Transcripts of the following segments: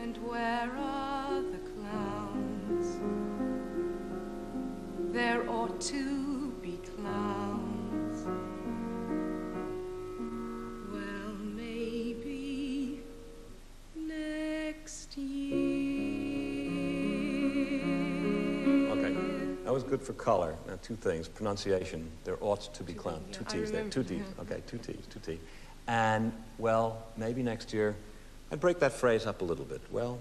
And where are the clowns? There ought to be clowns. Well, maybe next year. Okay, that was good for color. Now, two things. Pronunciation, there ought to be clowns. Two T's there, two T's. Okay, two T's, two T's. And, well, maybe next year. I'd break that phrase up a little bit. Well,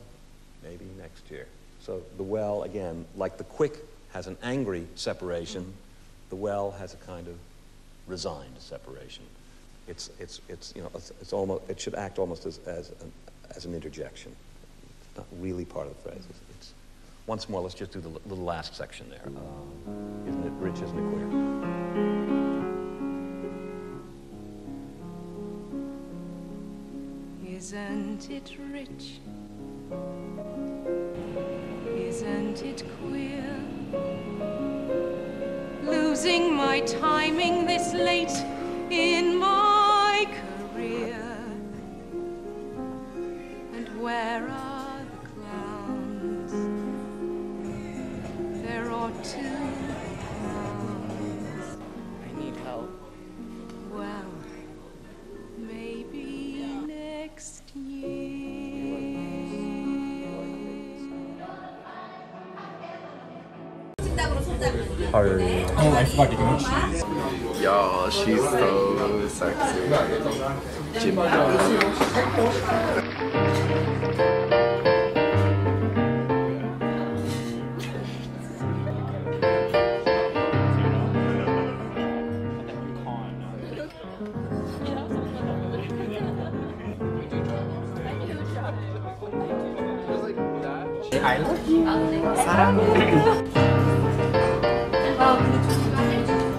maybe next year. So the well, again, like the quick has an angry separation, the well has a kind of resigned separation. It's you know, it's almost, it should act almost as an interjection. It's not really part of the phrase. It's once more, let's just do the little last section there. Isn't it rich, isn't it queer? Isn't it rich? Isn't it queer? Losing my timing this late in my career. And where are the clowns? There ought to be clowns. I need help. Well, maybe next year. 헐. Oh, I forgot to give her cheese. Y'all, she's so sexy. Jimmy. I love you.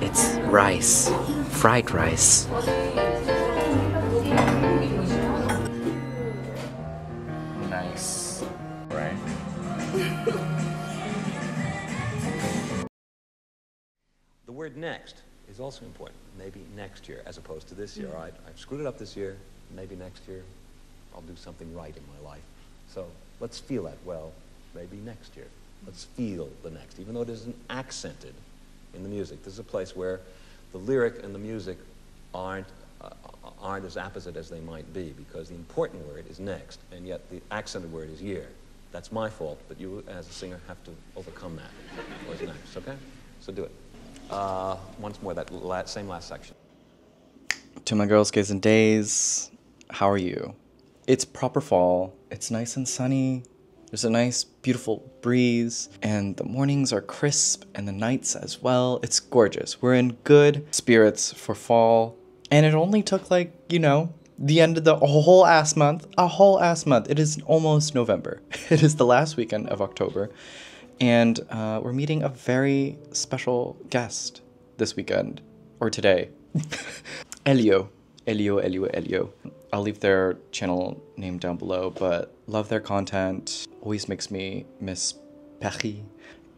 It's rice. Fried rice. Nice. Right? The word next is also important. Maybe next year, as opposed to this year. All right, I've screwed it up this year. Maybe next year I'll do something right in my life. So let's feel that. Well, maybe next year. Let's feel the next, even though it isn't accented in the music. This is a place where the lyric and the music aren't as apposite as they might be, because the important word is next, and yet the accented word is year. That's my fault, but you, as a singer, have to overcome that. What's next, okay? So do it. Once more, that same last section. To my girls, gays, and days, how are you? It's proper fall. It's nice and sunny. There's a nice, beautiful breeze, and the mornings are crisp, and the nights as well. It's gorgeous. We're in good spirits for fall, and it only took, like, you know, the end of a whole ass month. A whole ass month. It is almost November. It is the last weekend of October, and we're meeting a very special guest this weekend, or today. Elio. I'll leave their channel name down below, but love their content. Always makes me miss Paris.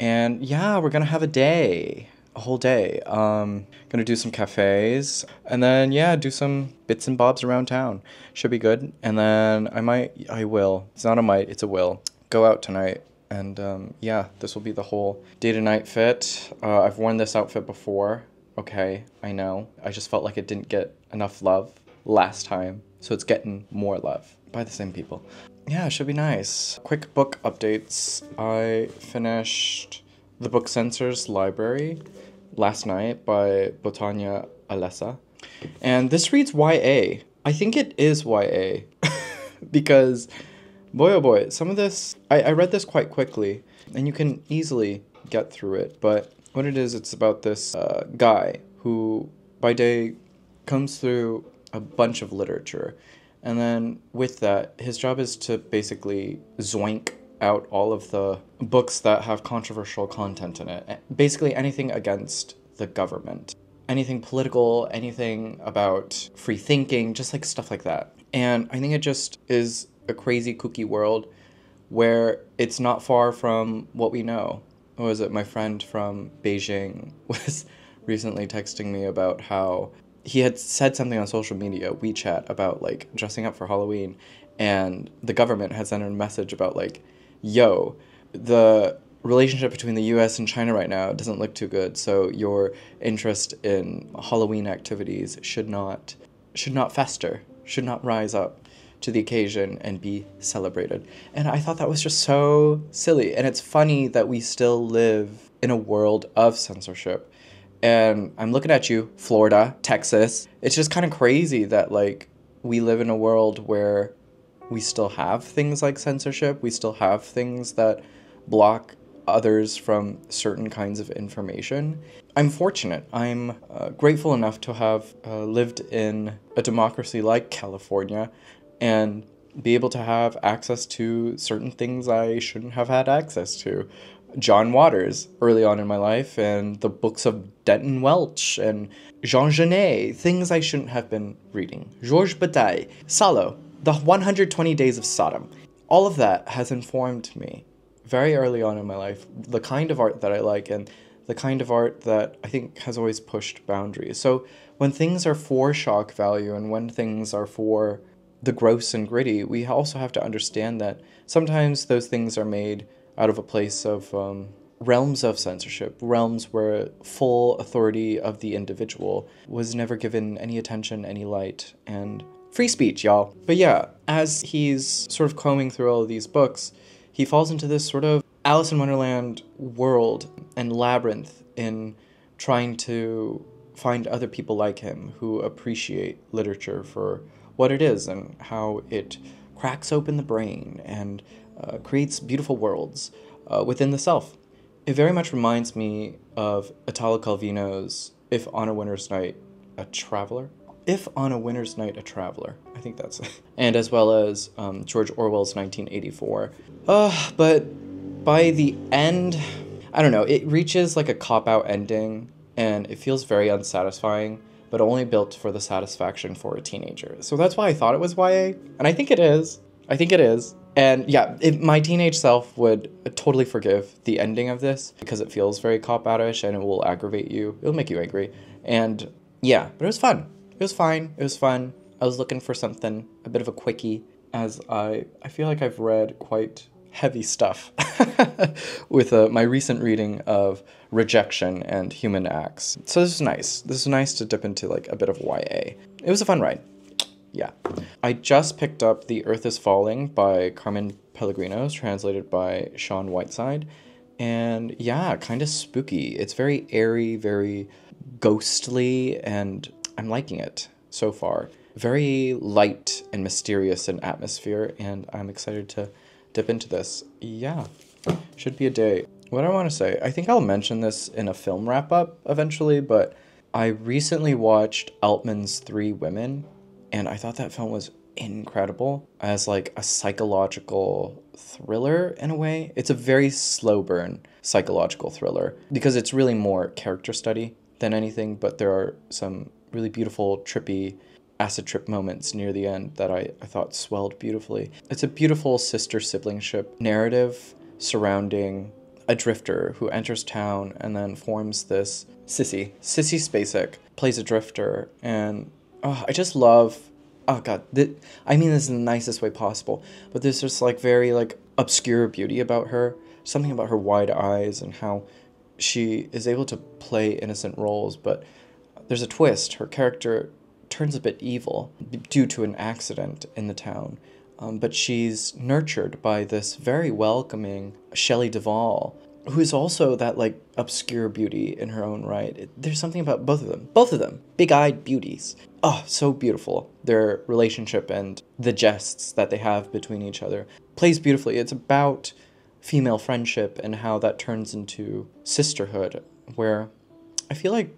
And yeah, we're gonna have a whole day. Gonna do some cafes, and then yeah, do some bits and bobs around town. Should be good. And then I will. It's not a might, it's a will. Go out tonight. And yeah, this will be the whole day to night fit. I've worn this outfit before. Okay, I know. I just felt like it didn't get enough love last time, so it's getting more love by the same people. Yeah, it should be nice. Quick book updates. I finished the book Censor's Library last night by Bothayna Al-Essa. And this reads YA. I think it is YA because boy oh boy, some of this, I read this quite quickly and you can easily get through it, but what it is, it's about this guy who by day comes through a bunch of literature, and then with that, his job is to basically zoink out all of the books that have controversial content in it. Basically anything against the government. Anything political, anything about free thinking, just like stuff like that. And I think it just is a crazy kooky world where it's not far from what we know. What was it? My friend from Beijing was recently texting me about how he had said something on social media, WeChat, about like dressing up for Halloween, and the government has sent a message about like, yo, the relationship between the US and China right now doesn't look too good, so your interest in Halloween activities should not fester, should not rise up to the occasion and be celebrated. And I thought that was just so silly. And it's funny that we still live in a world of censorship. And I'm looking at you, Florida, Texas. It's just kind of crazy that like we live in a world where we still have things like censorship. We still have things that block others from certain kinds of information. I'm fortunate. I'm grateful enough to have lived in a democracy like California and be able to have access to certain things I shouldn't have had access to. John Waters early on in my life, and the books of Denton Welch and Jean Genet, things I shouldn't have been reading. Georges Bataille, Salo, The 120 Days of Sodom. All of that has informed me very early on in my life, the kind of art that I like and the kind of art that I think has always pushed boundaries. So when things are for shock value and when things are for the gross and gritty, we also have to understand that sometimes those things are made out of a place of realms of censorship, realms where full authority of the individual was never given any attention, any light, and free speech, y'all. But yeah, as he's sort of combing through all of these books, he falls into this sort of Alice in Wonderland world and labyrinth in trying to find other people like him who appreciate literature for what it is and how it cracks open the brain and creates beautiful worlds within the self. It very much reminds me of Italo Calvino's If on a Winter's Night, a Traveler. If on a Winter's Night, a Traveler. I think that's it. And as well as George Orwell's 1984. But by the end, I don't know, it reaches like a cop-out ending and it feels very unsatisfying, but only built for the satisfaction for a teenager. So that's why I thought it was YA, and I think it is. And yeah, my teenage self would totally forgive the ending of this because it feels very cop-out-ish and it will aggravate you. It'll make you angry. And yeah, but it was fun. It was fine. It was fun. I was looking for something, a bit of a quickie, as I feel like I've read quite heavy stuff with my recent reading of Rejection and Human Acts. So this is nice. This is nice to dip into like a bit of YA. It was a fun ride. Yeah. I just picked up The Earth is Falling by Carmen Pellegrino, translated by Shaun Whiteside. And yeah, kind of spooky. It's very airy, very ghostly, and I'm liking it so far. Very light and mysterious in atmosphere, and I'm excited to dip into this. Yeah, should be a day. What do I want to say? I think I'll mention this in a film wrap-up eventually, but I recently watched Altman's Three Women, and I thought that film was incredible as like a psychological thriller in a way. It's a very slow burn psychological thriller because it's really more character study than anything, but there are some really beautiful, trippy acid trip moments near the end that I thought swelled beautifully. It's a beautiful sister-siblingship narrative surrounding a drifter who enters town and then forms this Sissy Spacek plays a drifter, and I just love, oh god, I mean this in the nicest way possible, but there's just like very like obscure beauty about her, something about her wide eyes and how she is able to play innocent roles, but there's a twist. Her character turns a bit evil due to an accident in the town, but she's nurtured by this very welcoming Shelley Duvall, who's also that like obscure beauty in her own right. There's something about both of them, big-eyed beauties. Oh, so beautiful. Their relationship and the jests that they have between each other plays beautifully. It's about female friendship and how that turns into sisterhood, where I feel like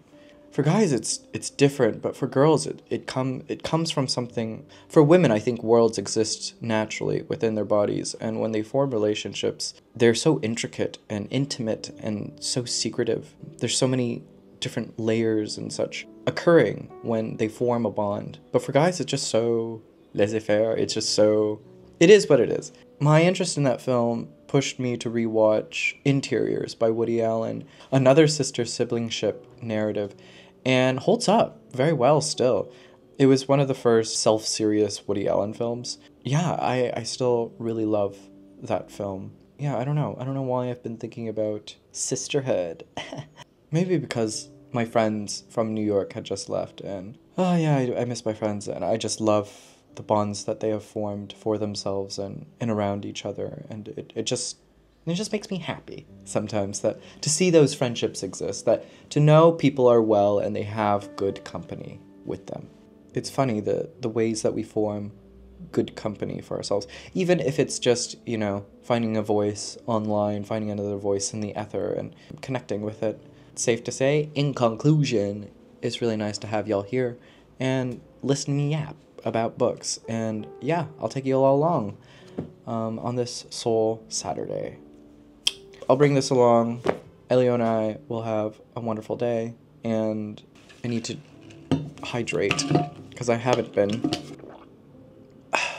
for guys it's different, but for girls it comes from something. For women, I think worlds exist naturally within their bodies, and when they form relationships, they're so intricate and intimate and so secretive. There's so many different layers and such occurring when they form a bond. But for guys, it's just so laissez-faire. It's just so, it is what it is. My interest in that film pushed me to rewatch Interiors by Woody Allen, another sister-siblingship narrative, and holds up very well still. It was one of the first self-serious Woody Allen films. yeah, I still really love that film. Yeah, I don't know. I don't know why I've been thinking about sisterhood. Maybe because my friends from New York had just left, and oh yeah, I miss my friends, and I just love the bonds that they have formed for themselves and around each other, and it just makes me happy sometimes that to see those friendships exist, that to know people are well and they have good company with them. It's funny the ways that we form good company for ourselves, even if it's just, you know, finding a voice online, finding another voice in the ether and connecting with it. It's safe to say, in conclusion, it's really nice to have y'all here and listen to me yap about books. And yeah, I'll take you all along on this Soul Saturday. I'll bring this along. Elio and I will have a wonderful day, and I need to hydrate because I haven't been.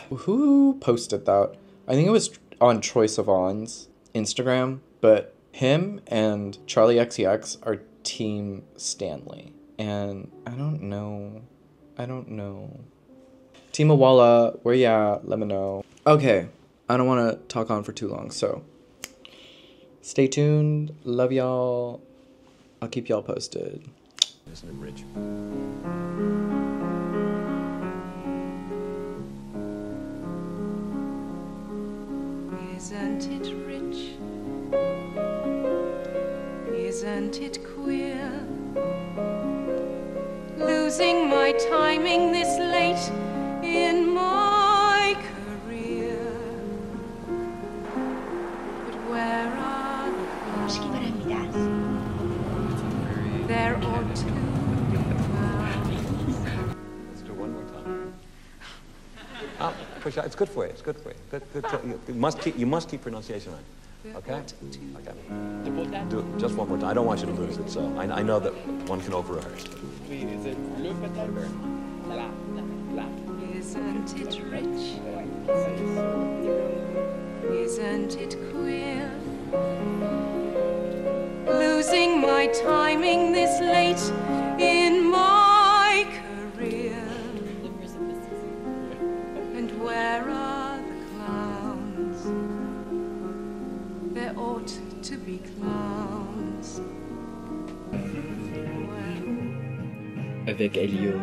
Who posted that? I think it was on Troye Sivan's Instagram, but him and Charlie XCX are Team Stanley, and I don't know. Team Awala, where ya at? Let me know. Okay, I don't want to talk on for too long, so stay tuned. Love y'all. I'll keep y'all posted. Isn't it rich? Isn't it rich? Isn't it queer? Losing my timing this late in my career. But where are the clouds? There ought to be clouds. Let's do one more time. Oh, push out. It's good for you. It's good for you. Good. You must keep pronunciation right. Okay? Okay. Do it just one more time. I don't want you to lose it, so I know that one can over-rehearse. Is it le peut-être or la? Isn't it rich? Isn't it queer? Losing my timing this late in my career. And where are the clowns? There ought to be clowns. Avec Elio.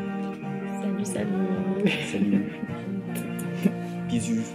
Salut. Bisous.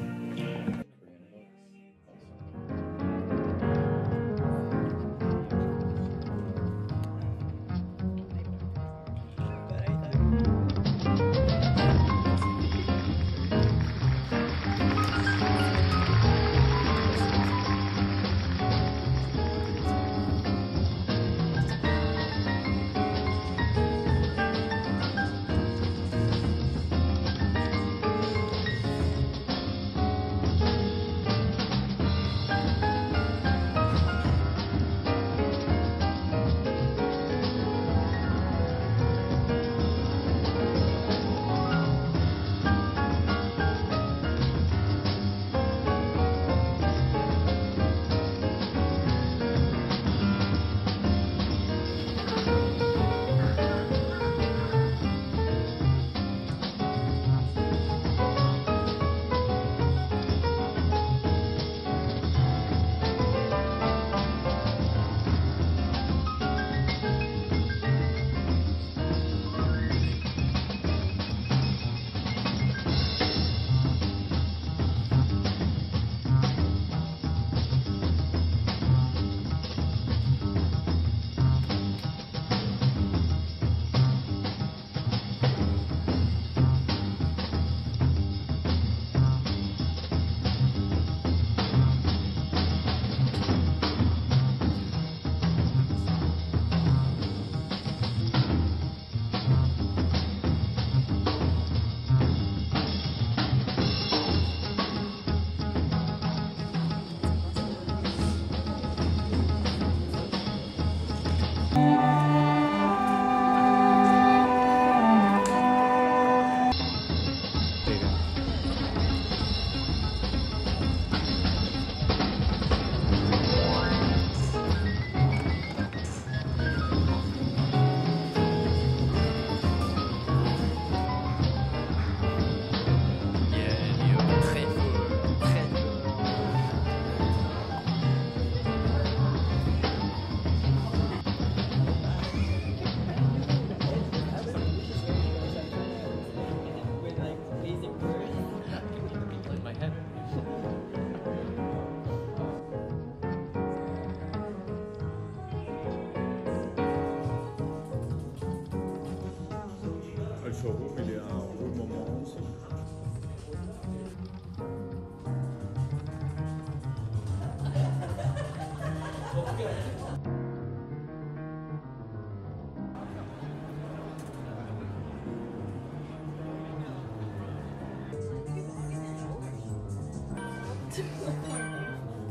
showroom, il est un beau moment aussi.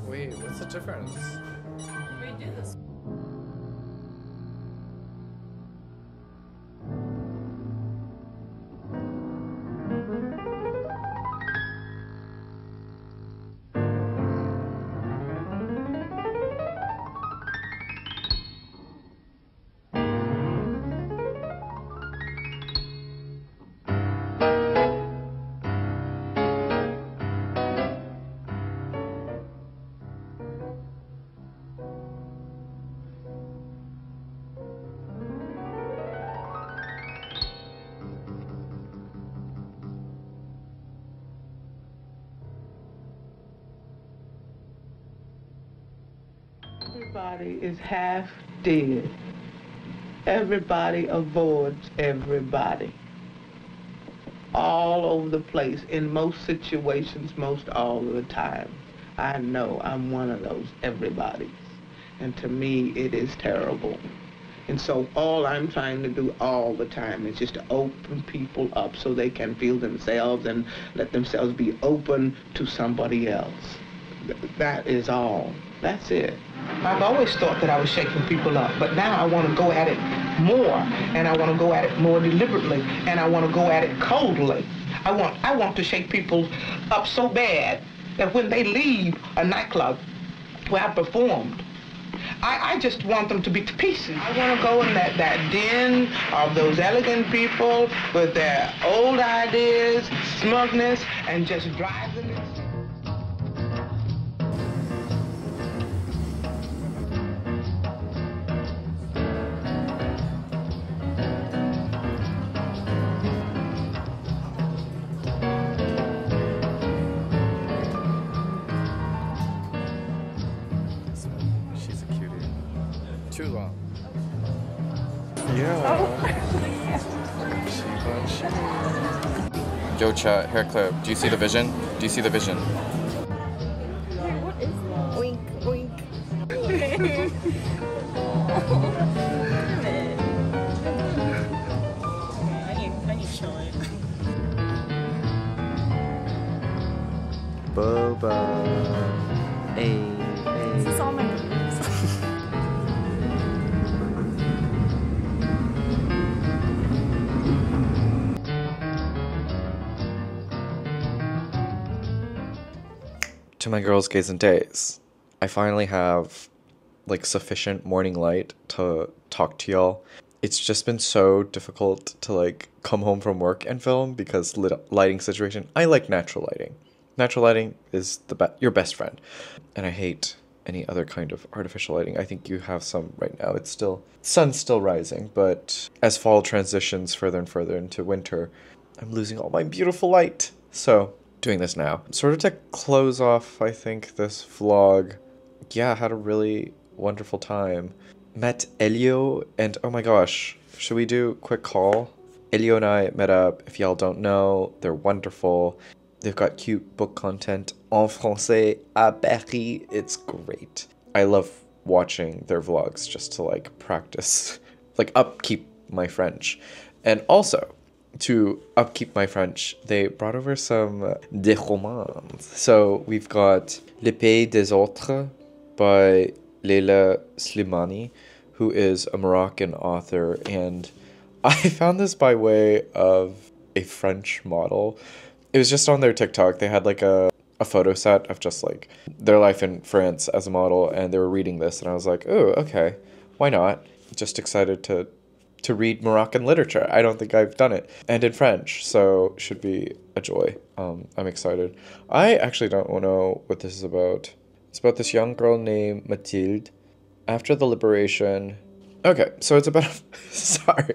Wait, what's the difference? Everybody is half dead. Everybody avoids everybody. All over the place, in most situations, most all of the time. I know I'm one of those everybody's. And to me, it is terrible. And so all I'm trying to do all the time is just to open people up so they can feel themselves and let themselves be open to somebody else. That is all. That's it. I've always thought that I was shaking people up, but now I want to go at it more, and I want to go at it more deliberately, and I want to go at it coldly. I want to shake people up so bad that when they leave a nightclub where I performed, I just want them to be to pieces. I want to go in that den of those elegant people with their old ideas, smugness, and just drive them insane. Too long. Yeah. Yo, chat, hair clip. Do you see the vision? Do you see the vision? What is that? Wink, wink. I need to show it. Boba. Hey. This is all my moves. To my girls, gays, and days, I finally have like sufficient morning light to talk to y'all. It's just been so difficult to like come home from work and film because lighting situation. I like natural lighting. Natural lighting is your best friend, and I hate any other kind of artificial lighting. I think you have some right now. It's still sun's still rising, but as fall transitions further and further into winter, I'm losing all my beautiful light. So doing this now. Sort of to close off, I think, this vlog. Yeah, had a really wonderful time. Met Elio, and oh my gosh, should we do a quick call? Elio and I met up. If y'all don't know, they're wonderful. They've got cute book content en français à Paris. It's great. I love watching their vlogs just to like practice, like upkeep my French. And also, to upkeep my French, they brought over some des romans. So we've got Le Pays des Autres by Leila Slimani, who is a Moroccan author, and I found this by way of a French model. It was just on their TikTok. They had like a photo set of just like their life in France as a model, and they were reading this, and I was like, oh, okay, why not? Just excited to read Moroccan literature. I don't think I've done it. And in French, so should be a joy. I'm excited. I actually don't know what this is about. It's about this young girl named Mathilde. After the liberation... Okay, so it's about... Sorry.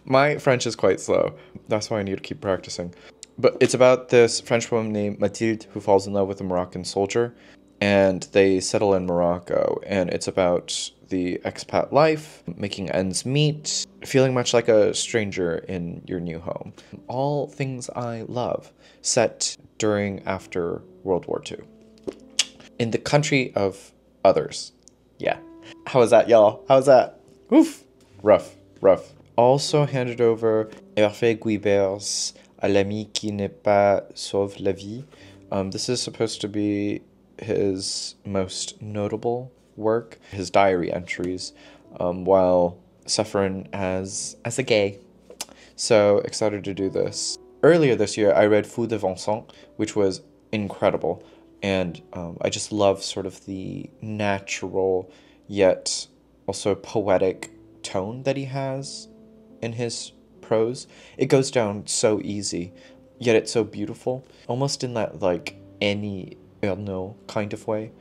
My French is quite slow. That's why I need to keep practicing. But it's about this French woman named Mathilde who falls in love with a Moroccan soldier. and they settle in Morocco, and it's about the expat life, making ends meet, feeling much like a stranger in your new home. All things I love, set during after World War II. In the country of others. Yeah. How was that, y'all? How was that? Oof. Rough. Also handed over Hervé Guibert's À l'ami qui n'est pas sauve la vie. This is supposed to be his most notable work, his diary entries, while suffering as a gay. So excited to do this. Earlier this year, I read Fou de Vincent, which was incredible. And I just love sort of the natural yet also poetic tone that he has in his prose. It goes down so easy, yet it's so beautiful, almost in that like Annie Ernaux kind of way,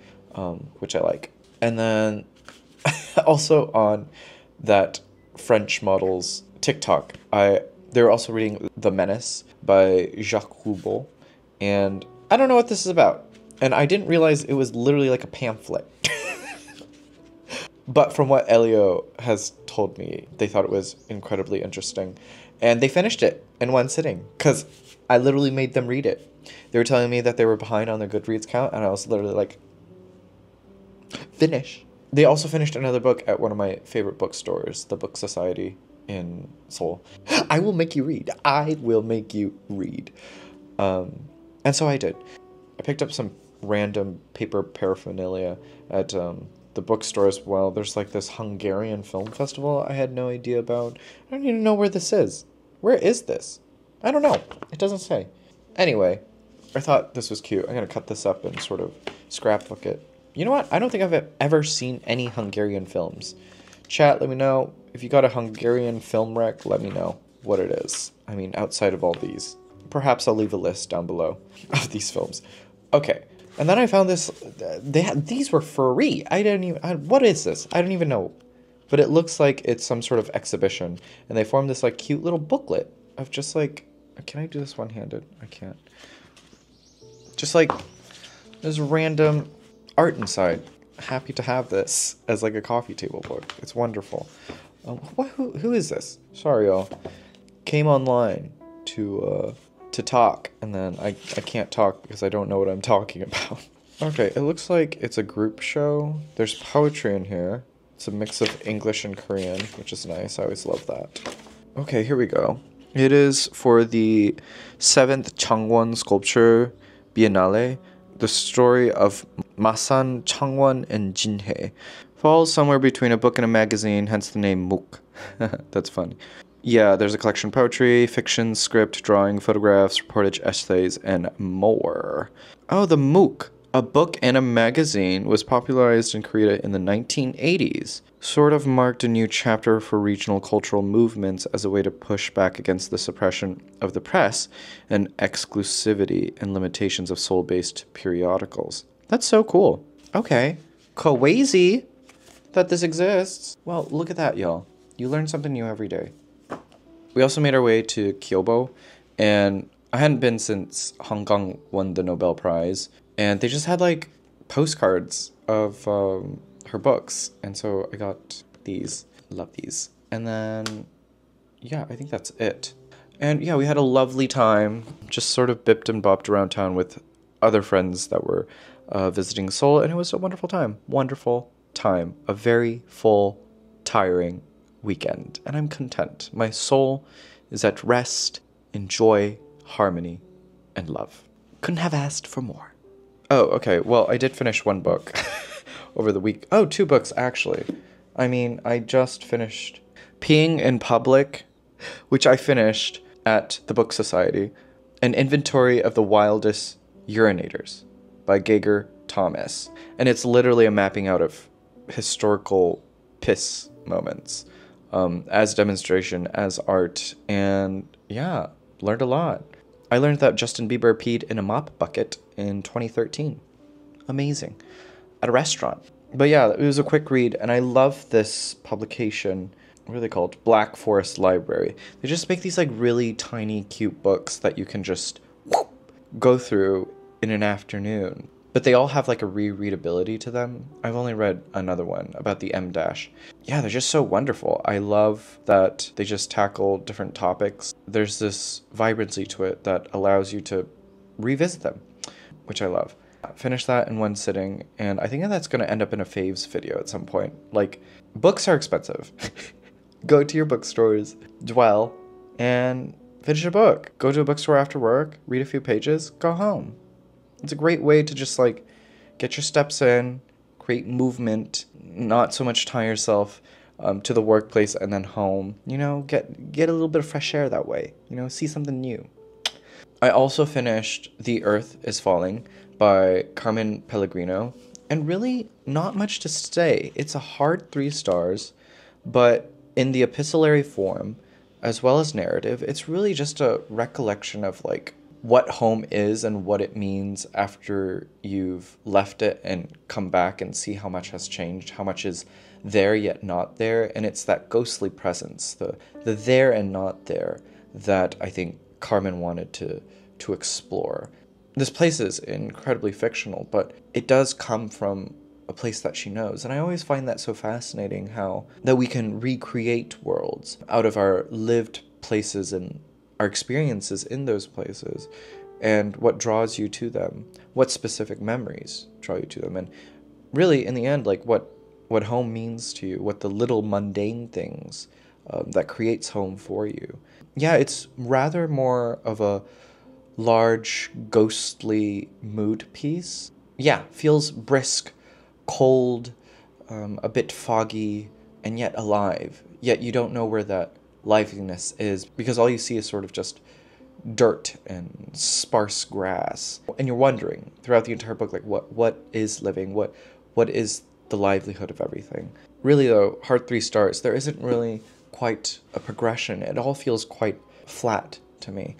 which I like. And then also on that French model's TikTok, they're also reading The Menace by Jacques Roubaud, and I don't know what this is about. And I didn't realize it was literally like a pamphlet. But from what Elio has told me, they thought it was incredibly interesting. And they finished it in one sitting, because I literally made them read it. They were telling me that they were behind on their Goodreads count, and I was literally like, finish. They also finished another book at one of my favorite bookstores, the Book Society in Seoul. I will make you read. I will make you read. And so I did. I picked up some random paper paraphernalia at the bookstore as well. There's like this Hungarian film festival I had no idea about. I don't even know where this is. Where is this? I don't know. It doesn't say. Anyway, I thought this was cute. I'm going to cut this up and sort of scrapbook it. You know what? I don't think I've ever seen any Hungarian films. Chat, let me know. If you got a Hungarian film rec, let me know what it is. I mean, outside of all these. Perhaps I'll leave a list down below of these films. Okay. And then I found this, these were free. What is this? I don't even know. But it looks like it's some sort of exhibition. And they formed this like cute little booklet of just like, can I do this one-handed? I can't. Just like, there's random art inside. Happy to have this as like a coffee table book. It's wonderful. Who is this? Sorry, y'all. Came online to talk, and then I can't talk because I don't know what I'm talking about. Okay, it looks like it's a group show. There's poetry in here. It's a mix of English and Korean, which is nice. I always love that. Okay, here we go. It is for the 7th Changwon Sculpture Biennale. The story of Masan, Changwon, and Jinhae falls somewhere between a book and a magazine, hence the name MOOC. That's funny. Yeah, there's a collection of poetry, fiction, script, drawing, photographs, reportage, essays, and more. Oh, the MOOC, a book and a magazine, was popularized in Korea in the 1980s. Sort of marked a new chapter for regional cultural movements as a way to push back against the suppression of the press and exclusivity and limitations of Seoul-based periodicals. That's so cool. Okay. Crazy that this exists. Well, look at that, y'all. You learn something new every day. We also made our way to Kyoto, and I hadn't been since Hong Kong won the Nobel Prize, and they just had like postcards of her books, and so I got these. Love these. And then, yeah, I think that's it. And yeah, we had a lovely time, just sort of bipped and bopped around town with other friends that were visiting Seoul, and it was a wonderful time. Wonderful time. A very full, tiring weekend, and I'm content. My soul is at rest in joy, harmony, and love. Couldn't have asked for more. Oh, okay, well, I did finish one book over the week. Oh, 2 books, actually. I mean, I just finished Peeing in Public, which I finished at the Book Society, An Inventory of the Wildest Urinators by Geigar Thomas. And it's literally a mapping out of historical piss moments. As demonstration, as art, and yeah, learned a lot. I learned that Justin Bieber peed in a mop bucket in 2013. Amazing. At a restaurant. But yeah, it was a quick read, and I love this publication. What are they called? Black Forest Library. They just make these like really tiny, cute books that you can just go through in an afternoon. but they all have like a rereadability to them. I've only read another one about the M dash. Yeah, they're just so wonderful. I love that they just tackle different topics. There's this vibrancy to it that allows you to revisit them, which I love. Finish that in one sitting, and I think that's going to end up in a faves video at some point. Like, books are expensive. Go to your bookstores, dwell, and finish a book. Go to a bookstore after work, read a few pages, go home. It's a great way to just like get your steps in, create movement, not so much tie yourself to the workplace and then home. You know, get a little bit of fresh air that way. You know, see something new. I also finished The Earth is Falling by Carmen Pellegrino, and really not much to say. It's a hard 3 stars, but in the epistolary form, as well as narrative, it's really just a recollection of like what home is and what it means after you've left it and come back and see how much has changed, how much is there yet not there, and it's that ghostly presence, the there and not there, that I think Carmen wanted to explore. This place is incredibly fictional, but it does come from a place that she knows. And I always find that so fascinating, how that we can recreate worlds out of our lived places and our experiences in those places, and what draws you to them, what specific memories draw you to them, and really in the end, like what home means to you, what the little mundane things that creates home for you. Yeah, it's rather more of a large, ghostly mood piece. Yeah, feels brisk, cold, a bit foggy, and yet alive. Yet you don't know where that liveliness is, because all you see is sort of just dirt and sparse grass. And you're wondering throughout the entire book, like what is living? What is the livelihood of everything? Really though, hard 3 stars. There isn't really quite a progression. It all feels quite flat to me.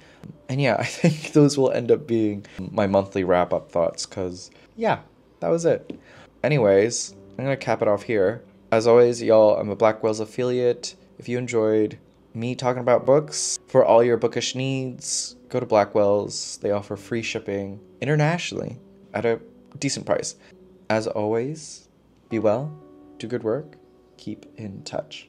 And yeah, I think those will end up being my monthly wrap-up thoughts, because yeah, that was it. Anyways, I'm gonna cap it off here. As always, y'all, I'm a Blackwell's affiliate. If you enjoyed me talking about books, for all your bookish needs, go to Blackwell's. They offer free shipping internationally at a decent price. As always, be well, do good work, keep in touch.